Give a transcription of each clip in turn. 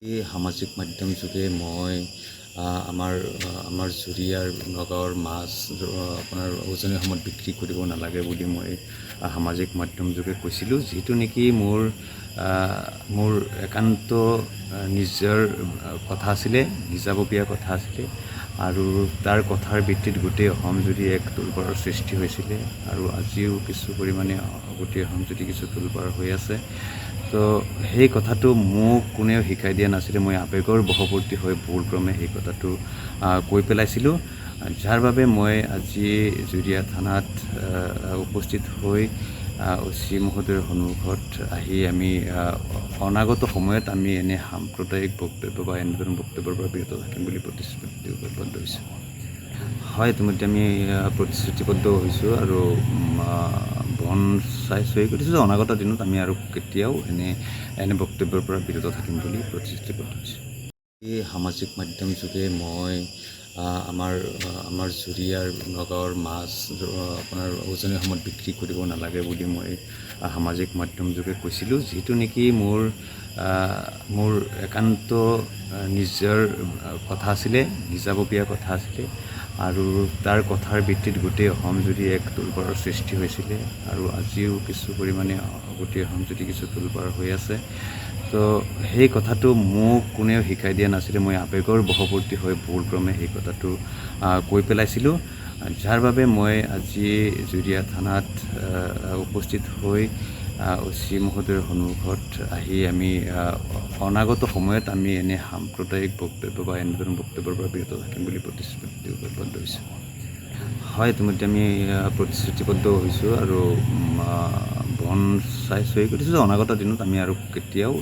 এই সামাজিক মাধ্যম যোগে মই আমাৰ জুৰিয়াৰ নগাঁৱৰ মাছ আপোনাৰ উজনি সময়ত বিক্ৰী কৰিব নালাগে বুলি মই সামাজিক মাধ্যম যোগে কৈছিলোঁ, যিটো নেকি মোৰ একান্ত নিজৰ কথা আছিলে, নিজাববীয়া কথা আছিলে আৰু তাৰ কথাৰ ভিত্তিত গোটেই অসম জুৰি এক তোলপাৰৰ সৃষ্টি হৈছিলে আৰু আজিও কিছু পৰিমাণে গোটেই অসম জুৰি কিছু তোলপাৰ হৈ আছে। তো সেই কথাটো মোক কোনেও শিকাই দিয়া নাছিলে, মই আৱেগৰ বশৱৰ্তী হৈ ভুলক্ৰমে সেই কথাটো কৈ পেলাইছিলোঁ, যাৰ বাবে মই আজি জুৰিয়া থানাত উপস্থিত হৈ OC মহোদয়ৰ সন্মুখত আহি আমি অনাগত সময়ত আমি এনে সাম্প্ৰদায়িক বক্তব্য বা এনেধৰণৰ বক্তব্যৰ পৰা বিৰত থাকিম বুলি প্ৰতিশ্ৰুতিবদ্ধ হৈছোঁ। হয়, ইতিমধ্যে আমি প্ৰতিশ্ৰুতিবদ্ধ হৈছোঁ আৰু বন চাই কৰিছোঁ যে অনাগত দিনত আমি আৰু কেতিয়াও এনে বক্তব্যৰ পৰা বিৰত থাকিম বুলি প্ৰতিশ্ৰুতিবদ্ধ হৈছোঁ। এই সামাজিক মাধ্যম যোগে মই আমাৰ জুৰিয়াৰ নগাঁৱৰ মাছ আপোনাৰ উজনি সময়ত বিক্ৰী কৰিব নালাগে বুলি মই সামাজিক মাধ্যম যোগে কৈছিলোঁ, যিটো নেকি মোৰ একান্ত নিজৰ কথা আছিলে, নিজাববীয়া কথা আছিলে আৰু তাৰ কথাৰ ভিত্তিত গোটেই অসম জুৰি এক তোলপাৰৰ সৃষ্টি হৈছিলে আৰু আজিও কিছু পৰিমাণে গোটেই অসম জুৰি কিছু তোলপাৰ হৈ আছে। তো সেই কথাটো মোক কোনেও শিকাই দিয়া নাছিলে, মই আৱেগৰ বশৱৰ্তী হৈ ভুলক্ৰমে সেই কথাটো কৈ পেলাইছিলোঁ, যাৰ বাবে মই আজি জুৰিয়া থানাত উপস্থিত হৈ OC মহোদয়ৰ সন্মুখত আহি আমি অনাগত সময়ত আমি এনে সাম্প্ৰদায়িক বক্তব্য বা এনেধৰণৰ বক্তব্যৰ পৰা বিৰত থাকিম বুলি প্ৰতিশ্ৰুতিবদ্ধ হৈছোঁ। হয়, ইতিমধ্যে আমি প্ৰতিশ্ৰুতিবদ্ধ হৈছোঁ আৰু বন চাই কৰিছোঁ যে অনাগত দিনত আমি আৰু কেতিয়াও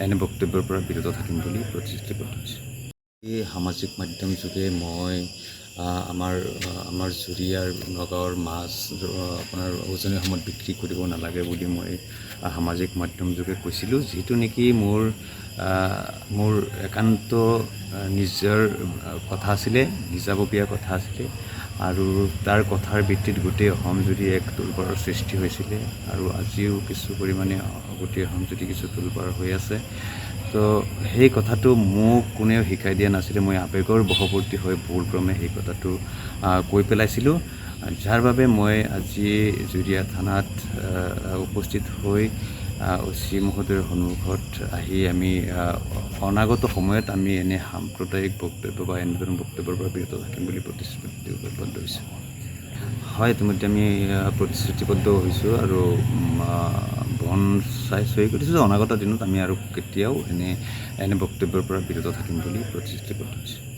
এনে বক্তব্যৰ পৰা বিৰত থাকিম বুলি প্ৰতিশ্ৰুতিবদ্ধ হৈছোঁ। এই সামাজিক মাধ্যম যোগে মই আমাৰ জুৰিয়াৰ নগাঁৱৰ মাছ আপোনাৰ উজনি সময়ত বিক্ৰী কৰিব নালাগে বুলি মই সামাজিক মাধ্যম যোগে কৈছিলোঁ, যিটো নেকি মোৰ একান্ত নিজৰ কথা আছিলে, নিজাববীয়া কথা আছিলে আৰু তাৰ কথাৰ ভিত্তিত গোটেই অসম জুৰি এক তোলপাৰৰ সৃষ্টি হৈছিলে আৰু আজিও কিছু পৰিমাণে গোটেই অসম জুৰি কিছু তোলপাৰ হৈ আছে। তো সেই কথাটো মোক কোনেও শিকাই দিয়া নাছিলে, মই আৱেগৰ বশৱৰ্তী হৈ ভুলক্ৰমে সেই কথাটো কৈ পেলাইছিলোঁ, যাৰ বাবে মই আজি জুৰিয়া থানাত উপস্থিত হৈ OC মহোদয়ৰ সন্মুখত আহি আমি অনাগত সময়ত আমি এনে সাম্প্ৰদায়িক বক্তব্য বা এনেধৰণৰ বক্তব্যৰ পৰা বিৰত থাকিম বুলি প্ৰতিশ্ৰুতিবদ্ধ হৈছোঁ। হয়, ইতিমধ্যে আমি প্ৰতিশ্ৰুতিবদ্ধ হৈছোঁ আৰু বন চাই কৰিছোঁ যে অনাগত দিনত আমি আৰু কেতিয়াও এনে বক্তব্যৰ পৰা বিৰত থাকিম বুলি প্ৰতিশ্ৰুতিবদ্ধ হৈছোঁ।